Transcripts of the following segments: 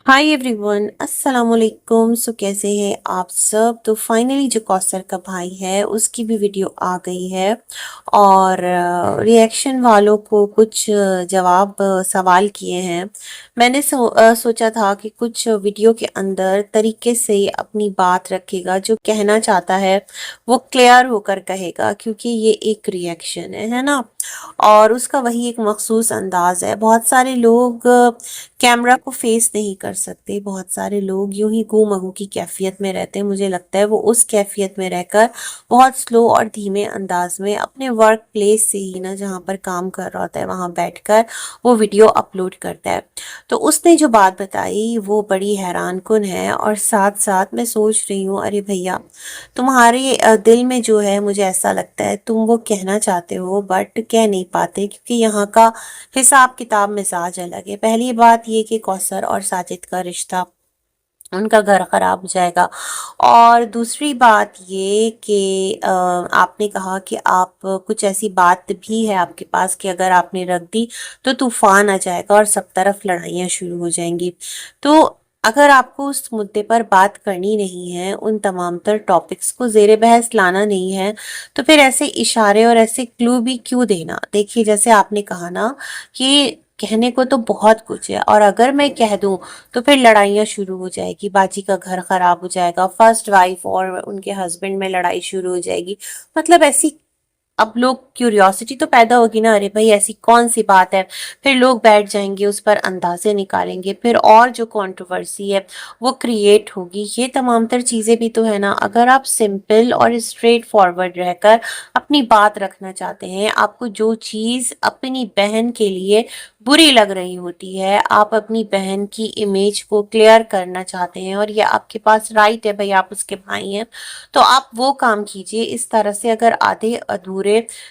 Hi everyone, अस्सलाम वालेकुम। सो कैसे हैं आप सब। तो फाइनली जो कौसर का भाई है उसकी भी वीडियो आ गई है और रिएक्शन वालों को कुछ जवाब सवाल किए हैं। मैंने सोचा था कि कुछ वीडियो के अंदर तरीके से अपनी बात रखेगा, जो कहना चाहता है वो क्लियर होकर कहेगा, क्योंकि ये एक रिएक्शन है ना। और उसका वही एक मखसूस अंदाज है। बहुत सारे लोग कैमरा को फेस नहीं कर सकते, बहुत सारे लोग यूं ही गू मगू की कैफियत में रहते हैं। मुझे लगता है वो उस कैफियत में रहकर बहुत स्लो और धीमे अंदाज में अपने वर्क प्लेस से ही ना, जहाँ पर काम कर रहा होता है वहां बैठकर वो वीडियो अपलोड करता है। तो उसने जो बात बताई वो बड़ी हैरान कुन है। और साथ साथ मैं सोच रही हूँ, अरे भैया, तुम्हारे दिल में जो है, मुझे ऐसा लगता है तुम वो कहना चाहते हो बट कह नहीं पाते, क्योंकि यहाँ का हिसाब किताब मिजाज अलग है। पहली बात ये कि कौसर और साजिद का रिश्ता, उनका घर खराब हो जाएगा। और दूसरी बात ये कि आपने कहा कि आप कुछ ऐसी बात भी है आपके पास कि अगर आपने रख दी तो तूफान आ जाएगा और सब तरफ लड़ाइयाँ शुरू हो जाएंगी। तो अगर आपको उस मुद्दे पर बात करनी नहीं है, उन तमाम तर टॉपिक्स को जेर बहस लाना नहीं है, तो फिर ऐसे इशारे और ऐसे क्लू भी क्यों देना। देखिए, जैसे आपने कहा ना कि कहने को तो बहुत कुछ है, और अगर मैं कह दूं तो फिर लड़ाइयाँ शुरू हो जाएगी, बाजी का घर खराब हो जाएगा, फर्स्ट वाइफ और उनके हस्बैंड में लड़ाई शुरू हो जाएगी। मतलब ऐसी, अब लोग क्यूरियोसिटी तो पैदा होगी ना, अरे भाई ऐसी कौन सी बात है। फिर लोग बैठ जाएंगे, उस पर अंदाजे निकालेंगे, फिर और जो कंट्रोवर्सी है वो क्रिएट होगी। ये तमाम तर चीजें भी तो है ना। अगर आप सिंपल और स्ट्रेट फॉरवर्ड रहकर अपनी बात रखना चाहते हैं, आपको जो चीज अपनी बहन के लिए बुरी लग रही होती है, आप अपनी बहन की इमेज को क्लियर करना चाहते हैं, और ये आपके पास राइट है भाई, आप उसके भाई हैं, तो आप वो काम कीजिए। इस तरह से अगर आधे अधूरे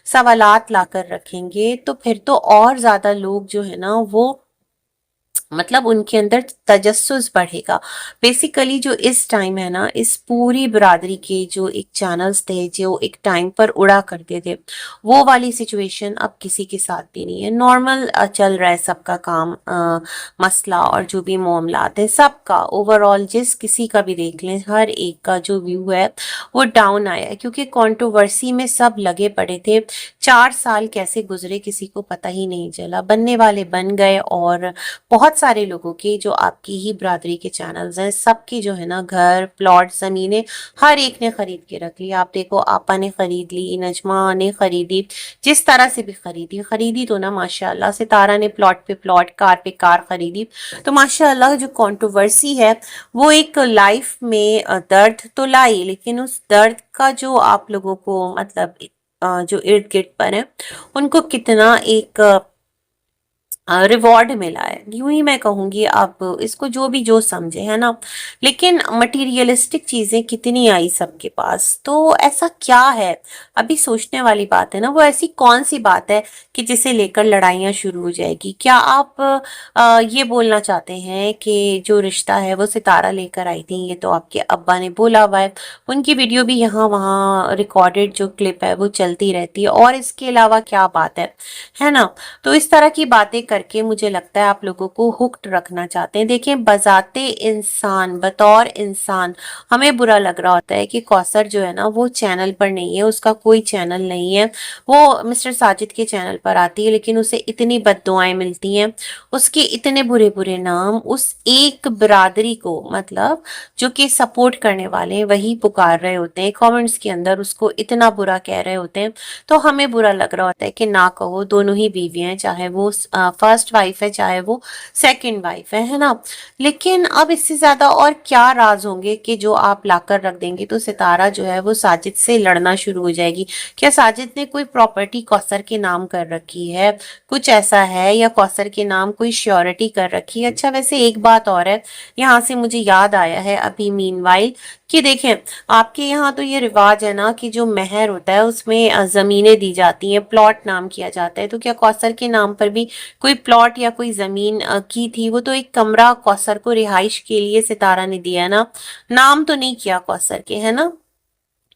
सवालात लाकर रखेंगे तो फिर तो और ज्यादा लोग जो है ना वो, मतलब उनके अंदर तजस्सुस बढ़ेगा। बेसिकली जो इस टाइम है ना, इस पूरी बिरादरी के जो एक चैनल्स थे जो एक टाइम पर उड़ा करते थे, वो वाली सिचुएशन अब किसी के साथ भी नहीं है। नॉर्मल चल रहा है सबका काम, मसला और जो भी मामलात है सबका ओवरऑल, जिस किसी का भी देख लें, हर एक का जो व्यू है वो डाउन आया है, क्योंकि कंट्रोवर्सी में सब लगे पड़े थे। 4 साल कैसे गुजरे किसी को पता ही नहीं चला, बनने वाले बन गए। और बहुत सारे लोगों के, जो आपकी ही बरादरी के चैनल्स हैं, सबकी जो है ना घर प्लॉट जमीनें हर एक ने खरीद के रख ली। आप देखो, आपा ने खरीद ली, नजमा ने खरीदी, जिस तरह से भी खरीदी खरीदी तो ना माशाल्लाह, सितारा ने प्लॉट पे प्लॉट, कार पे कार खरीदी। तो माशाल्लाह जो कंट्रोवर्सी है वो एक लाइफ में दर्द तो लाई, लेकिन उस दर्द का जो आप लोगों को, मतलब जो इर्द गिर्द पर है, उनको कितना एक रिवॉर्ड मिला है, यूं ही मैं कहूंगी। आप इसको जो भी जो समझे, है ना। लेकिन मटेरियलिस्टिक चीजें कितनी आई सबके पास, तो ऐसा क्या है। अभी सोचने वाली बात है ना, वो ऐसी कौन सी बात है कि जिसे लेकर लड़ाइयाँ शुरू हो जाएगी। क्या आप ये बोलना चाहते हैं कि जो रिश्ता है वो सितारा लेकर आई थी, ये तो आपके अब्बा ने बोला हुआ है, उनकी वीडियो भी यहाँ वहाँ रिकॉर्डेड जो क्लिप है वो चलती रहती है, और इसके अलावा क्या बात है ना। तो इस तरह की बातें करके मुझे लगता है आप लोगों को हुक्ड रखना चाहते हैं। देखिए, बजाते इंसान, बतौर इंसान हमें बुरा लग रहा होता है कि कौसर जो है ना वो चैनल पर नहीं है, उसका कोई चैनल नहीं है। वो मिस्टर साजिद के चैनल पर आती है, लेकिन उसे इतनी बद्दुआएं मिलती हैं, उसके इतने बुरे बुरे नाम, उस एक बिरादरी को, मतलब जो कि सपोर्ट करने वाले हैं वही पुकार रहे होते हैं, कमेंट्स के अंदर उसको इतना बुरा कह रहे होते हैं। तो हमें बुरा लग रहा होता है कि ना कहो, दोनों ही बीवियां हैं, चाहे वो फर्स्ट वाइफ है चाहे वो सेकंड वाइफ है ना। लेकिन अब इससे ज्यादा और क्या राज होंगे कि जो आप लाकर रख देंगे तो सितारा जो है वो साजिद से लड़ना शुरू हो जाएगी। क्या साजिद ने कोई प्रॉपर्टी कौसर के नाम कर रखी है, कुछ ऐसा है, या कौसर के नाम कोई श्योरिटी कर रखी है। अच्छा, वैसे एक बात और है, यहाँ से मुझे याद आया है अभी मीनवाइल, कि देखें, आपके यहाँ तो ये रिवाज है ना कि जो मेहर होता है उसमें जमीनें दी जाती हैं, प्लॉट नाम किया जाता है। तो क्या कौसर के नाम पर भी कोई प्लॉट या कोई जमीन की थी। वो तो एक कमरा कौसर को रिहाइश के लिए सितारा ने दिया है ना, नाम तो नहीं किया कौसर के, है ना।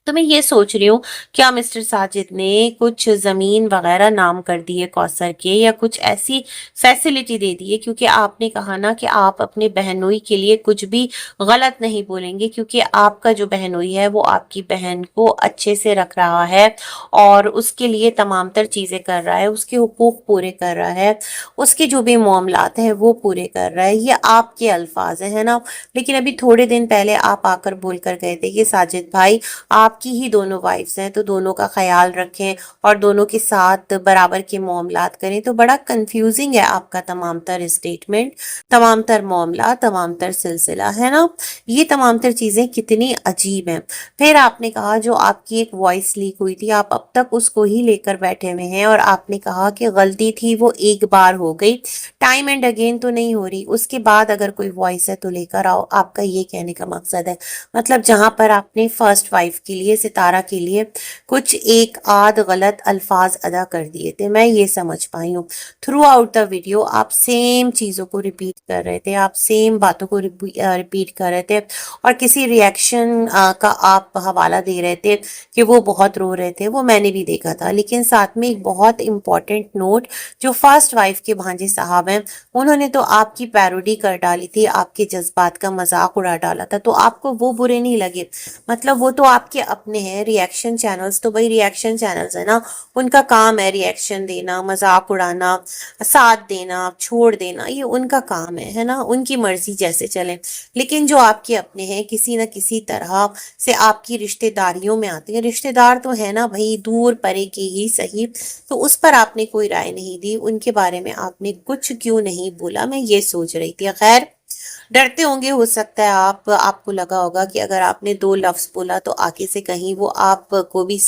तो मैं ये सोच रही हूँ, क्या मिस्टर साजिद ने कुछ जमीन वगैरह नाम कर दी है कौसर के, या कुछ ऐसी फैसिलिटी दे दी है, क्योंकि आपने कहा ना कि आप अपने बहनोई के लिए कुछ भी गलत नहीं बोलेंगे, क्योंकि आपका जो बहनोई है वो आपकी बहन को अच्छे से रख रहा है और उसके लिए तमाम तर चीजें कर रहा है, उसके हुकूक पूरे कर रहा है, उसके जो भी मामलात हैं वो पूरे कर रहा है। ये आपके अल्फाज है ना। लेकिन अभी थोड़े दिन पहले आप आकर बोल कर गए थे कि साजिद भाई, आपकी ही दोनों वाइफ्स हैं तो दोनों का ख्याल रखें और दोनों के साथ बराबर के मामलात करें। तो बड़ा कंफ्यूजिंग है आपका तमाम तर स्टेटमेंट, तमाम तर मामला, तमाम तर सिलसिला, है ना। ये तमाम तर चीजें कितनी अजीब हैं। फिर आपने कहा जो आपकी एक वॉइस लीक हुई थी, आप अब तक उसको ही लेकर बैठे हुए हैं और आपने कहा कि गलती थी वो एक बार हो गई, टाइम एंड अगेन तो नहीं हो रही, उसके बाद अगर कोई वॉइस है तो लेकर आओ। आपका ये कहने का मकसद है, मतलब जहां पर आपने फर्स्ट वाइफ के लिए, सितारा के लिए कुछ एक आध गलत अल्फाज अदा कर दिए थे, मैं ये समझ पाई हूँ। थ्रू आउट द वीडियो आप सेम चीजों को रिपीट कर रहे थे, आप सेम बातों को रिपीट कर रहे थे और किसी रिएक्शन का आप हवाला दे रहे थे कि वो बहुत रो रहे थे, वो मैंने भी देखा था। लेकिन साथ में एक बहुत इंपॉर्टेंट नोट, जो फर्स्ट वाइफ के भांजे साहब हैं, उन्होंने तो आपकी पैरोडी कर डाली थी, आपके जज्बात का मजाक उड़ा डाला था, तो आपको वो बुरे नहीं लगे? मतलब वो तो आपके अपने हैं, रिएक्शन चैनल्स तो भाई रिएक्शन चैनल्स है ना, उनका काम है रिएक्शन देना, मजाक उड़ाना, साथ देना, छोड़ देना, ये उनका काम है ना, उनकी मर्जी जैसे चले। लेकिन जो आपके अपने हैं, किसी न किसी तरह से आपकी रिश्तेदारियों में आते हैं, रिश्तेदार तो है ना भाई, दूर परे के ही सही, तो उस पर आपने कोई राय नहीं दी, उनके बारे में आपने कुछ क्यों नहीं बोला, मैं ये सोच रही थी। खैर, डरते होंगे, हो सकता है आपको लगा होगा कि अगर आपने दो लफ्ज बोला तो आगे से कहीं वो आपको भी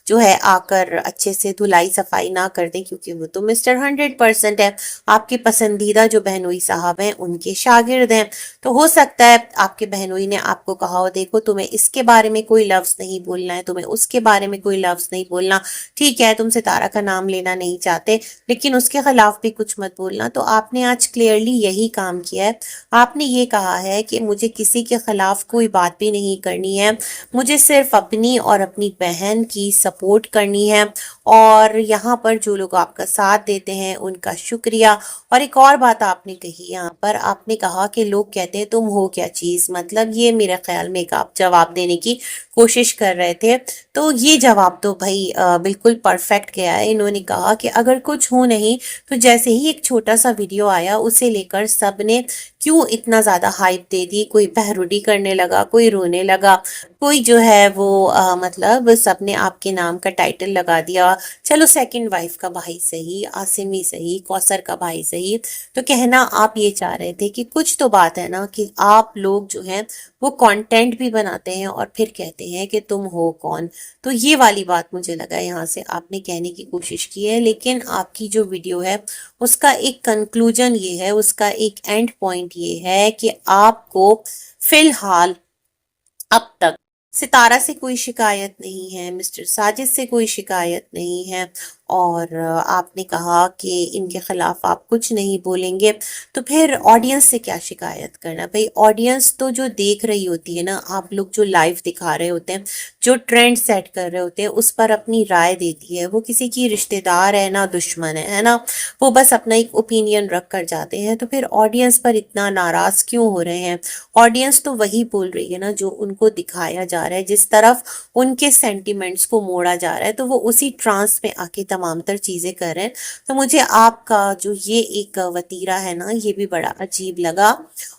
जो है आकर अच्छे से धुलाई सफाई ना कर दें, क्योंकि वो तो मिस्टर 100% है, आपके पसंदीदा जो बहनोई साहब हैं उनके शागिर्द हैं। तो हो सकता है आपके बहनोई ने आपको कहा हो, देखो तुम्हें इसके बारे में कोई लफ्ज नहीं बोलना है, तुम्हें उसके बारे में कोई लफ्ज नहीं बोलना, ठीक है तुम सितारा का नाम लेना नहीं चाहते लेकिन उसके खिलाफ भी कुछ मत बोलना। तो आपने आज क्लियरली यही काम किया है, आपने ये कहा है कि मुझे किसी के खिलाफ कोई बात भी नहीं करनी है, मुझे सिर्फ अपनी और अपनी बहन की सपोर्ट करनी है, और यहाँ पर जो लोग आपका साथ देते हैं उनका शुक्रिया। और एक और बात आपने कही यहाँ पर, आपने कहा कि लोग कहते हैं तुम हो क्या चीज, मतलब ये मेरे ख्याल में एक आप जवाब देने की कोशिश कर रहे थे। तो ये जवाब तो भाई बिल्कुल परफेक्ट गया है। इन्होंने कहा कि अगर कुछ हो नहीं, तो जैसे ही एक छोटा सा वीडियो आया उसे लेकर सबने क्यों इतना ज्यादा हाइप दे दी, कोई पैरोडी करने लगा, कोई रोने लगा, कोई जो है वो मतलब सबने आपके नाम का टाइटल लगा दिया। चलो सेकंड वाइफ का भाई सही, आसिमी सही, कौसर का भाई सही, तो कहना आप ये चाह रहे थे कि कुछ तो बात है ना, कि आप लोग जो हैं वो कंटेंट भी बनाते हैं और फिर कहते हैं कि तुम हो कौन। तो ये वाली बात मुझे लगा यहाँ से आपने कहने की कोशिश की है, लेकिन आपकी जो वीडियो है उसका एक कंक्लूजन ये है, उसका एक एंड पॉइंट ये है कि आपको फिलहाल अब तक सितारा से कोई शिकायत नहीं है, मिस्टर साजिद से कोई शिकायत नहीं है, और आपने कहा कि इनके खिलाफ आप कुछ नहीं बोलेंगे। तो फिर ऑडियंस से क्या शिकायत करना भाई? ऑडियंस तो जो देख रही होती है ना, आप लोग जो लाइव दिखा रहे होते हैं, जो ट्रेंड सेट कर रहे होते हैं, उस पर अपनी राय देती है। वो किसी की रिश्तेदार है ना दुश्मन है ना, वो बस अपना एक ओपिनियन रख कर जाते हैं। तो फिर ऑडियंस पर इतना नाराज क्यों हो रहे हैं? ऑडियंस तो वही बोल रही है ना जो उनको दिखाया जा रहा है, जिस तरफ उनके सेंटिमेंट्स को मोड़ा जा रहा है, तो वो उसी ट्रांस में आके तमाम तर चीजें कर रहे हैं। तो मुझे आपका जो ये एक वतीरा है ना, ये भी बड़ा अजीब लगा।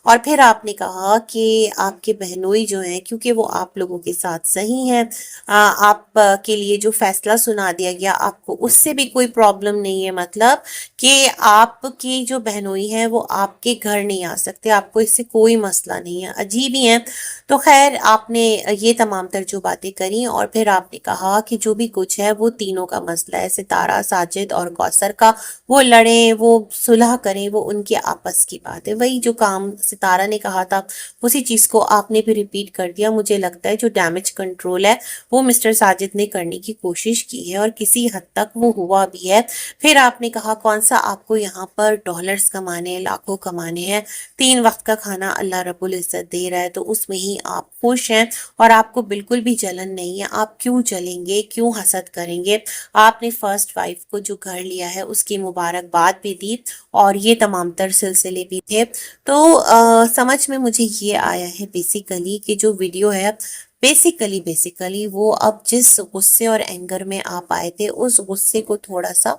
और फिर आपने कहा कि आपके बहनोई जो हैं, क्योंकि वो आप लोगों के साथ सही हैं, आप के लिए जो फैसला सुना दिया गया आपको उससे भी कोई प्रॉब्लम नहीं है, मतलब कि आपकी जो बहनोई है वो आपके घर नहीं आ सकते, आपको इससे कोई मसला नहीं है। अजीब ही है। तो खैर, आपने ये तमाम तर जो बातें करी और फिर आपने कहा कि जो भी कुछ है वो तीनों का मसला है, ستارہ ساجد اور کوثر کا، وہ لڑیں، وہ صلح کریں، وہ ان کے آپس کی بات ہے. وہی جو کام ستارہ نے کہا تھا اسی چیز کو آپ نے بھی ریپیٹ کر دیا. مجھے لگتا ہے جو ڈیمیج کنٹرول ہے وہ مسٹر ساجد نے کرنے کی کوشش کی ہے اور کسی حد تک وہ ہوا بھی ہے. پھر آپ نے کہا کون سا آپ کو یہاں پر ڈالرز کمانے ہیں، لاکھوں کمانے ہیں، 3 وقت کا کھانا اللہ رب العزت دے رہا ہے تو اس میں ہی آپ خوش ہیں اور آپ کو بالکل بھی جلن نہیں ہے. آپ کیوں چلیں گے، کیوں حسد کریں گے؟ آپ نے فرسٹ وائف کو جو گھر لیا ہے اس کی مبارکباد بھی دی اور یہ تمام تر سلسلے بھی تھے. تو سمجھ میں مجھے یہ آیا ہے بیسیکلی کہ جو ویڈیو ہے بیسیکلی وہ اب جس غصے اور اینگر میں آپ آئے تھے اس غصے کو تھوڑا سا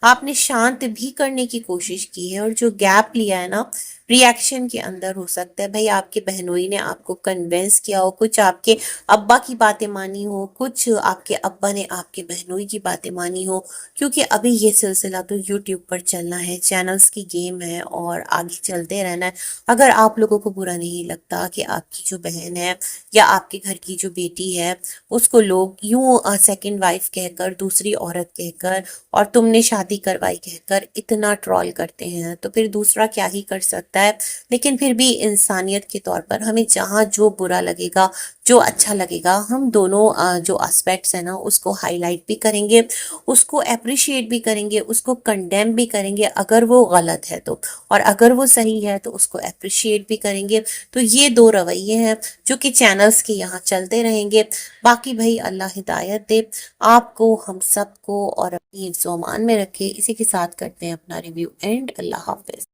آپ نے شانت بھی کرنے کی کوشش کی ہے. اور جو گیپ لیا ہے نا ری ایکشن کے اندر، ہو سکتا ہے بھائی آپ کے بہنوئی نے آپ کو کنونس کیا ہو، کچھ آپ کے ابا کی باتیں مانی ہو، کچھ آپ کے ابا نے آپ کے بہنوئی کی باتیں مانی ہو، کیونکہ ابھی یہ سلسلہ تو یوٹیوب پر چلنا ہے، چینلز کی گیم ہے اور آگے چلتے رہنا ہے. اگر آپ لوگوں کو برا نہیں لگتا کہ آپ کی جو بہن ہے یا آپ کے گھر کی جو بیٹی ہے اس کو لوگ یوں سیکنڈ وائف کہہ کر، دوسری عورت کہہ کر اور تم نے شادی کروائی کہہ کر اتنا ٹرول کرتے ہیں تو پھر دوسرا کیا ہی کر سکتا ہے. لیکن پھر بھی انسانیت کے طور پر ہمیں جہاں جو برا لگے گا، جو اچھا لگے گا، ہم دونوں جو اسپیکٹس ہیں نا اس کو ہائی لائٹ بھی کریں گے، اس کو اپریشیٹ بھی کریں گے، اس کو کنڈیم بھی کریں گے اگر وہ غلط ہے تو، اور اگر وہ صحیح ہے تو اس کو اپریشیٹ بھی کریں گے. تو یہ دو رویے ہیں جو کہ چینلز کے یہاں چلتے رہیں گے. باقی بھائی اللہ ہدایت دے آپ کو، ہم سب کو، اور اپنی حفظ و امان میں رکھے. اسی کے ساتھ کرتے ہیں اپنا ریویو اینڈ. اللہ حافظ.